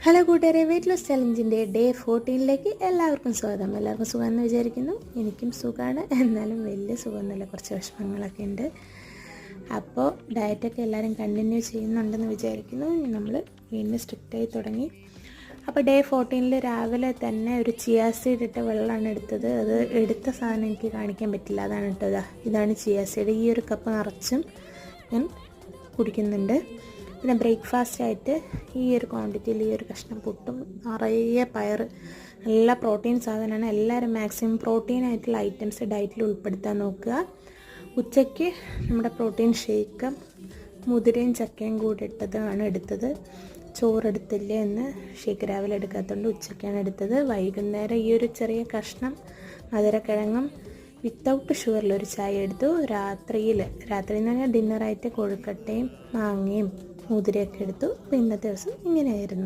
Hello കൂട്ടുകാരെ, weight loss ചലഞ്ചിൻ്റെ day 14ലേക്ക് എല്ലാവർക്കും സ്വാഗതം. എല്ലാവർക്കും സുഖമെന്ന് വിചാരിക്കുന്നു. എനിക്കും സുഖമാണ്, എന്നാലും വലിയ സുഖമൊന്നുമില്ല, കുറച്ച് വിഷമങ്ങളൊക്കെ ഉണ്ട്. അപ്പോൾ ഡയറ്റൊക്കെ എല്ലാവരും കണ്ടിന്യൂ ചെയ്യുന്നുണ്ടെന്ന് വിചാരിക്കുന്നു. നമ്മൾ വീണ്ടും സ്ട്രിക്റ്റായി തുടങ്ങി. അപ്പോൾ ഡേ 14 രാവിലെ തന്നെ ഒരു ചിയാ സീഡ് ഇട്ട വെള്ളമാണ് എടുത്തത്. അത് എടുത്ത സാധനം എനിക്ക് കാണിക്കാൻ പറ്റില്ല, അതാണ് ഇട്ടത്. ഇതാണ് ചിയാ സീഡ്. ഈ ഒരു കപ്പ് നിറച്ചും ഞാൻ കുടിക്കുന്നുണ്ട്. പിന്നെ ബ്രേക്ക്ഫാസ്റ്റായിട്ട് ഈ ഒരു ക്വാണ്ടിറ്റിയിൽ ഈ ഒരു കഷ്ണം പുട്ടും നിറയെ പയർ, നല്ല പ്രോട്ടീൻ സാധനമാണ്. എല്ലാവരും മാക്സിമം പ്രോട്ടീനായിട്ടുള്ള ഐറ്റംസ് ഡയറ്റിൽ ഉൾപ്പെടുത്താൻ നോക്കുക. ഉച്ചയ്ക്ക് നമ്മുടെ പ്രോട്ടീൻ ഷേക്കും മുതിരയും ചക്കയും കൂടി ഇട്ടതാണ് എടുത്തത്. ചോറെടുത്തില്ല എന്ന് ഷേക്ക് രാവിലെ എടുക്കാത്തതുകൊണ്ട് ഉച്ചയ്ക്കാണ് എടുത്തത്. വൈകുന്നേരം ഈ ഒരു ചെറിയ കഷ്ണം മധുരക്കിഴങ്ങും വിത്തൗട്ട് ഷുഗറിലൊരു ചായ എടുത്തു. രാത്രി എന്ന് പറഞ്ഞാൽ ഡിന്നറായിട്ട് കൊഴുക്കട്ടയും മാങ്ങയും മുതിരയൊക്കെ എടുത്തു. അപ്പോൾ ഇന്നത്തെ ദിവസം ഇങ്ങനെയായിരുന്നു.